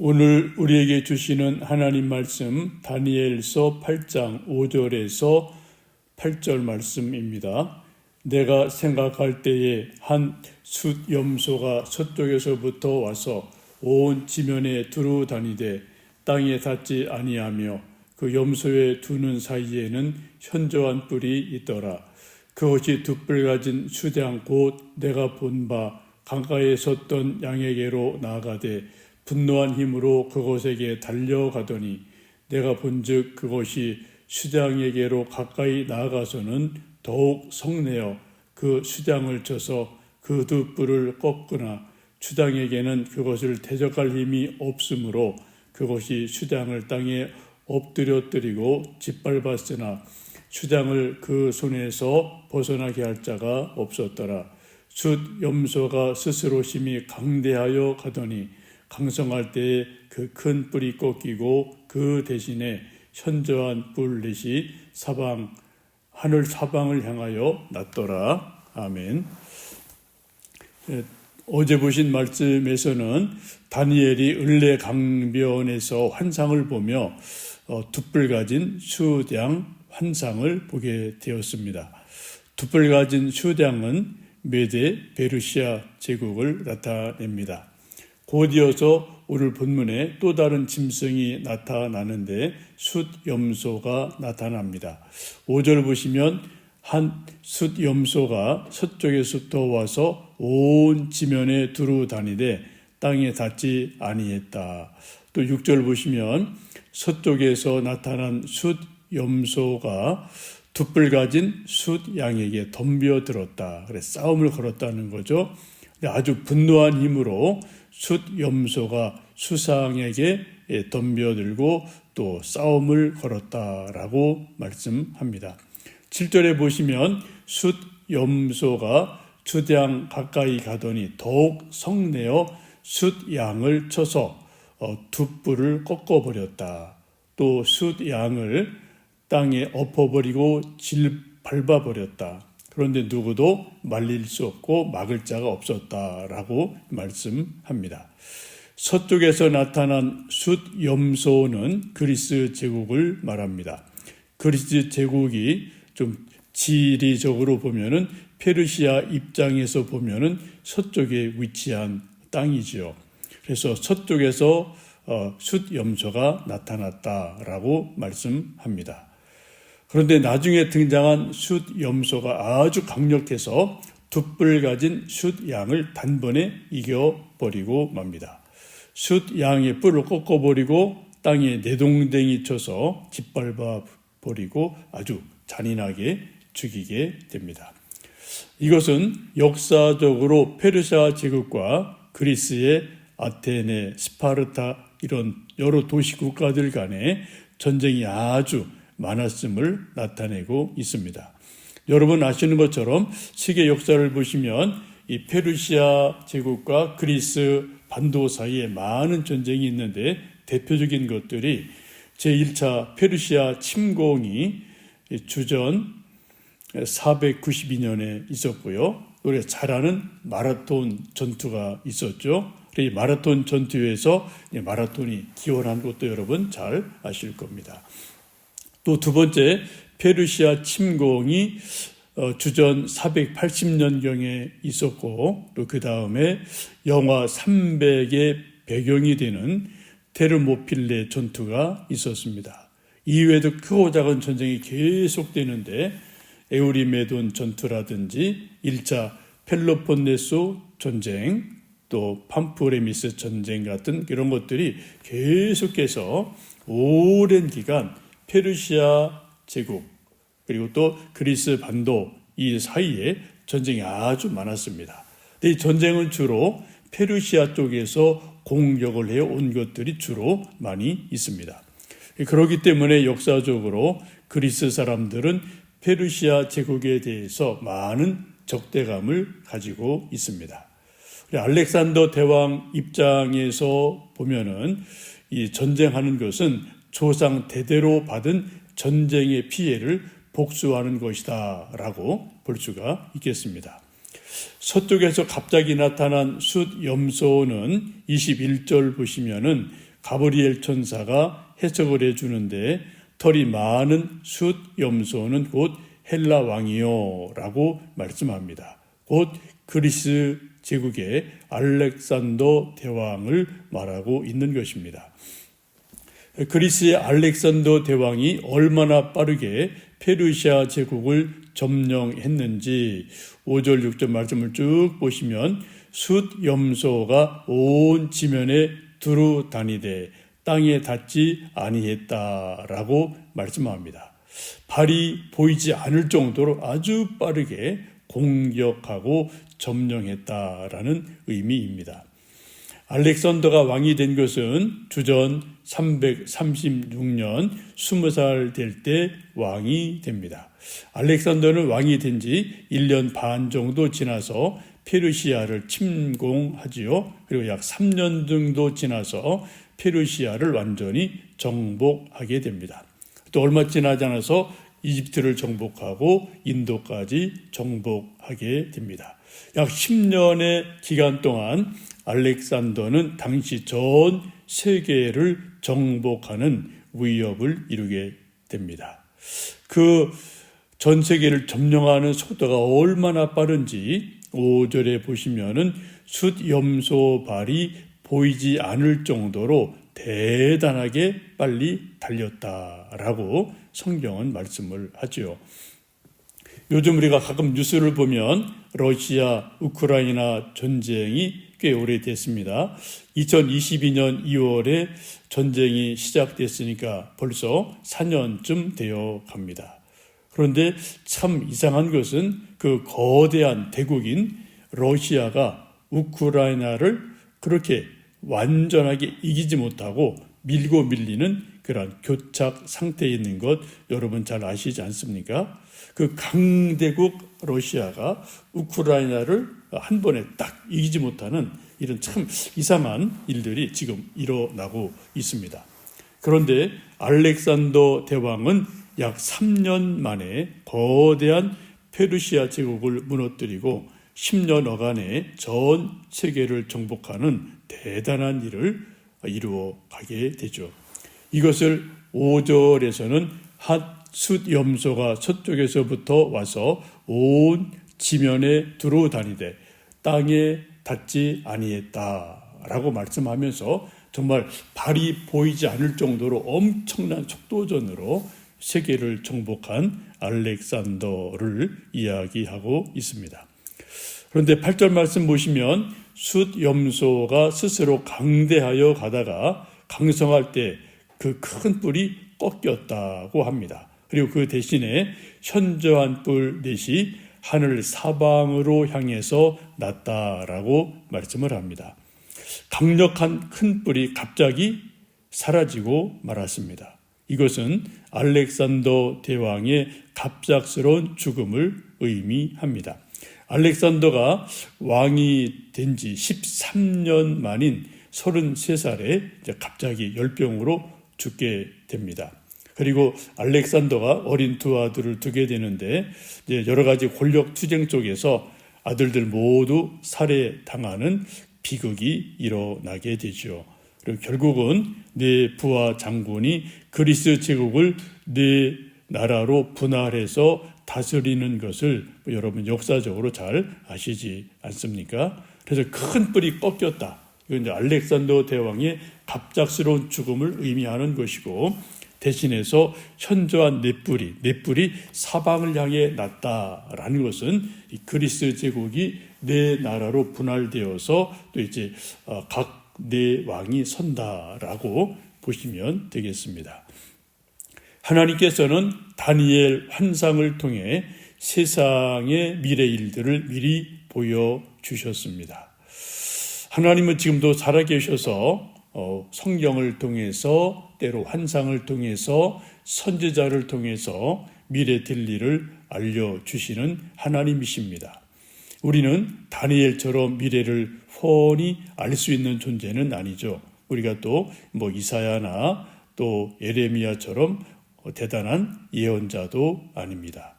오늘 우리에게 주시는 하나님 말씀 다니엘서 8장 5절에서 8절 말씀입니다. 내가 생각할 때에 한 숫염소가 서쪽에서부터 와서 온 지면에 두루 다니되 땅에 닿지 아니하며 그 염소의 두 눈 사이에는 현저한 뿔이 있더라. 그것이 두 뿔 가진 수장 곧 내가 본 바 강가에 섰던 양에게로 나아가되 분노한 힘으로 그것에게 달려가더니 내가 본즉 그것이 수장에게로 가까이 나아가서는 더욱 성내어 그 수장을 쳐서 그 두 뿔을 꺾으나 수장에게는 그것을 대적할 힘이 없으므로 그것이 수장을 땅에 엎드려뜨리고 짓밟았으나 수장을 그 손에서 벗어나게 할 자가 없었더라. 숫 염소가 스스로 심히 강대하여 가더니 강성할 때에 그 큰 뿔이 꺾이고 그 대신에 현저한 뿔 넷이 하늘 사방을 향하여 났더라. 아멘. 어제 보신 말씀에서는 다니엘이 을레 강변에서 환상을 보며 두 뿔 가진 숫양 환상을 보게 되었습니다. 두 뿔 가진 숫양은 메데 페르시아 제국을 나타냅니다. 곧이어서 오늘 본문에 또 다른 짐승이 나타나는데 숫염소가 나타납니다. 5절 보시면 한 숫염소가 서쪽에서부터 와서 온 지면에 두루 다니되 땅에 닿지 아니했다. 또 6절 보시면 서쪽에서 나타난 숫염소가 두 뿔 가진 숫양에게 덤벼들었다. 그래서 싸움을 걸었다는 거죠. 아주 분노한 힘으로 숫염소가 수상에게 덤벼들고 또 싸움을 걸었다라고 말씀합니다. 7절에 보시면 숫염소가 숫양 가까이 가더니 더욱 성내어 숫양을 쳐서 두 뿔을 꺾어버렸다. 또 숫양을 땅에 엎어버리고 밟아버렸다. 그런데 누구도 말릴 수 없고 막을 자가 없었다라고 말씀합니다. 서쪽에서 나타난 숫염소는 그리스 제국을 말합니다. 그리스 제국이 좀 지리적으로 보면은 페르시아 입장에서 보면은 서쪽에 위치한 땅이지요. 그래서 서쪽에서 숫염소가 나타났다라고 말씀합니다. 그런데 나중에 등장한 숫염소가 아주 강력해서 두 뿔 가진 숫양을 단번에 이겨버리고 맙니다. 숫양의 뿔을 꺾어버리고 땅에 내동댕이 쳐서 짓밟아버리고 아주 잔인하게 죽이게 됩니다. 이것은 역사적으로 페르시아 제국과 그리스의 아테네, 스파르타 이런 여러 도시 국가들 간의 전쟁이 아주 많았음을 나타내고 있습니다. 여러분 아시는 것처럼 세계 역사를 보시면 이 페르시아 제국과 그리스 반도 사이에 많은 전쟁이 있는데 대표적인 것들이 제1차 페르시아 침공이 주전 492년에 있었고요. 우리가 잘 아는 마라톤 전투가 있었죠. 이 마라톤 전투에서 마라톤이 기원한 것도 여러분 잘 아실 겁니다. 또 두 번째 페르시아 침공이 주전 480년경에 있었고 또 그 다음에 영하 300의 배경이 되는 테르모필레 전투가 있었습니다. 이외에도 크고 작은 전쟁이 계속되는데 에우리메돈 전투라든지 1차 펠로폰네소 전쟁 또 팜프레미스 전쟁 같은 이런 것들이 계속해서 오랜 기간 페르시아 제국 그리고 또 그리스 반도 이 사이에 전쟁이 아주 많았습니다. 이 전쟁은 주로 페르시아 쪽에서 공격을 해온 것들이 주로 많이 있습니다. 그렇기 때문에 역사적으로 그리스 사람들은 페르시아 제국에 대해서 많은 적대감을 가지고 있습니다. 알렉산더 대왕 입장에서 보면은 이 전쟁하는 것은 조상 대대로 받은 전쟁의 피해를 복수하는 것이다 라고 볼 수가 있겠습니다. 서쪽에서 갑자기 나타난 숫염소는 21절 보시면은 가브리엘 천사가 해석을 해주는데 털이 많은 숫 염소는 곧 헬라 왕이요 라고 말씀합니다. 곧 그리스 제국의 알렉산더 대왕을 말하고 있는 것입니다. 그리스의 알렉산더 대왕이 얼마나 빠르게 페르시아 제국을 점령했는지 5절 6절 말씀을 쭉 보시면 숫 염소가 온 지면에 두루 다니되 땅에 닿지 아니했다라고 말씀합니다. 발이 보이지 않을 정도로 아주 빠르게 공격하고 점령했다라는 의미입니다. 알렉산더가 왕이 된 것은 주전 336년 20살 될 때 왕이 됩니다. 알렉산더는 왕이 된 지 1년 반 정도 지나서 페르시아를 침공하지요. 그리고 약 3년 정도 지나서 페르시아를 완전히 정복하게 됩니다. 또 얼마 지나지 않아서 이집트를 정복하고 인도까지 정복하게 됩니다. 약 10년의 기간 동안 알렉산더는 당시 전 세계를 정복하는 위협을 이루게 됩니다. 그 전 세계를 점령하는 속도가 얼마나 빠른지 5절에 보시면은 숫 염소 발이 보이지 않을 정도로 대단하게 빨리 달렸다라고 성경은 말씀을 하죠. 요즘 우리가 가끔 뉴스를 보면 러시아, 우크라이나 전쟁이 꽤 오래됐습니다. 2022년 2월에 전쟁이 시작됐으니까 벌써 4년쯤 되어 갑니다. 그런데 참 이상한 것은 그 거대한 대국인 러시아가 우크라이나를 그렇게 완전하게 이기지 못하고 밀고 밀리는 그런 교착 상태에 있는 것 여러분 잘 아시지 않습니까? 그 강대국 러시아가 우크라이나를 한 번에 딱 이기지 못하는 이런 참 이상한 일들이 지금 일어나고 있습니다. 그런데 알렉산더 대왕은 약 3년 만에 거대한 페르시아 제국을 무너뜨리고 10년여간에 전 세계를 정복하는 대단한 일을 이루어 가게 되죠. 이것을 5절에서는 숫 염소가 서쪽에서부터 와서 온 지면에 두루 다니되 땅에 닿지 아니했다라고 말씀하면서 정말 발이 보이지 않을 정도로 엄청난 속도전으로 세계를 정복한 알렉산더를 이야기하고 있습니다. 그런데 8절 말씀 보시면 숫 염소가 스스로 강대하여 가다가 강성할 때 그 큰 뿔이 꺾였다고 합니다. 그리고 그 대신에 현저한 뿔 넷이 하늘 사방으로 향해서 났다라고 말씀을 합니다. 강력한 큰 뿔이 갑자기 사라지고 말았습니다. 이것은 알렉산더 대왕의 갑작스러운 죽음을 의미합니다. 알렉산더가 왕이 된 지 13년 만인 33살에 갑자기 열병으로 죽게 됩니다. 그리고 알렉산더가 어린 두 아들을 두게 되는데 여러 가지 권력 투쟁 쪽에서 아들들 모두 살해당하는 비극이 일어나게 되죠. 그리고 결국은 네 부하 장군이 그리스 제국을 네 나라로 분할해서 다스리는 것을 여러분 역사적으로 잘 아시지 않습니까? 그래서 큰 뿔이 꺾였다. 이건 이제 알렉산더 대왕의 갑작스러운 죽음을 의미하는 것이고 대신해서 현저한 넷뿔이 사방을 향해 났다라는 것은 이 그리스 제국이 네 나라로 분할되어서 또 이제 각 네 왕이 선다라고 보시면 되겠습니다. 하나님께서는 다니엘 환상을 통해 세상의 미래 일들을 미리 보여주셨습니다. 하나님은 지금도 살아계셔서 성경을 통해서 때로 환상을 통해서 선지자를 통해서 미래 될 일을 알려주시는 하나님이십니다. 우리는 다니엘처럼 미래를 훤히 알 수 있는 존재는 아니죠. 우리가 또 이사야나 또 예레미야처럼 대단한 예언자도 아닙니다.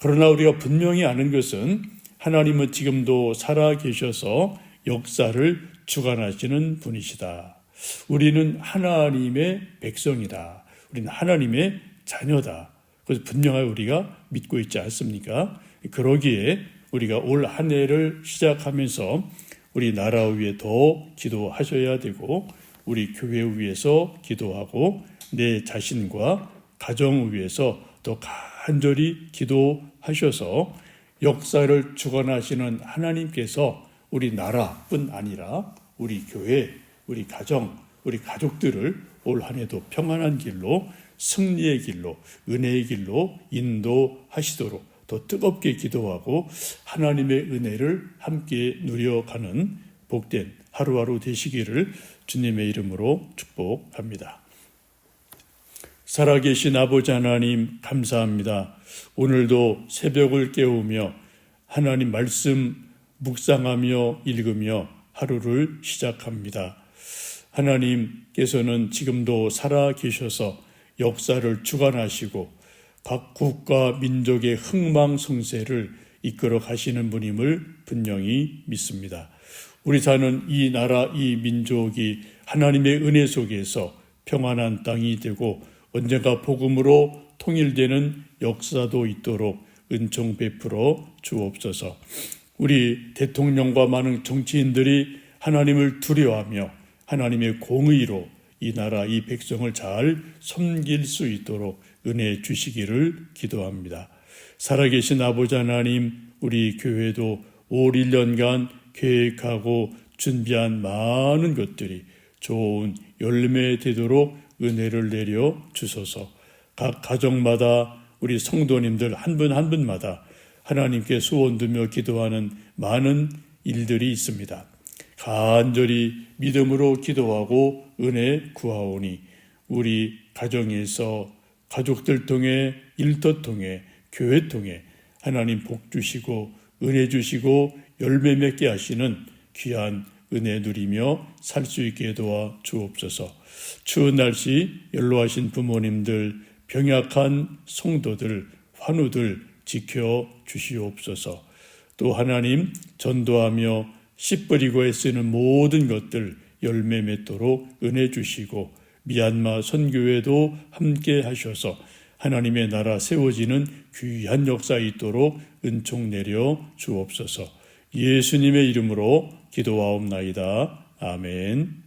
그러나 우리가 분명히 아는 것은 하나님은 지금도 살아계셔서 역사를 주관하시는 분이시다. 우리는 하나님의 백성이다. 우리는 하나님의 자녀다. 그래서 분명하게 우리가 믿고 있지 않습니까? 그러기에 우리가 올 한 해를 시작하면서 우리 나라 위에 더 기도하셔야 되고 우리 교회 위해서 기도하고 내 자신과 가정 위해서 더 간절히 기도하셔서 역사를 주관하시는 하나님께서 우리 나라뿐 아니라 우리 교회, 우리 가정, 우리 가족들을 올 한 해도 평안한 길로 승리의 길로 은혜의 길로 인도하시도록 더 뜨겁게 기도하고 하나님의 은혜를 함께 누려가는 복된 하루하루 되시기를 주님의 이름으로 축복합니다. 살아계신 아버지 하나님 감사합니다. 오늘도 새벽을 깨우며 하나님 말씀 묵상하며 읽으며 하루를 시작합니다. 하나님께서는 지금도 살아계셔서 역사를 주관하시고 각 국가 민족의 흥망성쇠를 이끌어 가시는 분임을 분명히 믿습니다. 우리 사는 이 나라, 이 민족이 하나님의 은혜 속에서 평안한 땅이 되고 언젠가 복음으로 통일되는 역사도 있도록 은총 베풀어 주옵소서. 우리 대통령과 많은 정치인들이 하나님을 두려워하며 하나님의 공의로 이 나라, 이 백성을 잘 섬길 수 있도록 은혜 주시기를 기도합니다. 살아계신 아버지 하나님, 우리 교회도 올 1년간 계획하고 준비한 많은 것들이 좋은 열매 되도록 은혜를 내려 주소서. 각 가정마다 우리 성도님들 한 분 한 분마다 하나님께 소원 두며 기도하는 많은 일들이 있습니다. 간절히 믿음으로 기도하고 은혜 구하오니 우리 가정에서 가족들 통해 일터 통해 교회 통해 하나님 복 주시고 은혜 주시고 열매 맺게 하시는 귀한 은혜 누리며 살 수 있게 도와 주옵소서. 추운 날씨 연로하신 부모님들 병약한 성도들 환우들 지켜 주시옵소서. 또 하나님 전도하며 씨 뿌리고 애쓰는 모든 것들 열매 맺도록 은혜 주시고 미얀마 선교회도 함께 하셔서 하나님의 나라 세워지는 귀한 역사 있도록 은총 내려 주옵소서. 예수님의 이름으로 기도하옵나이다. 아멘.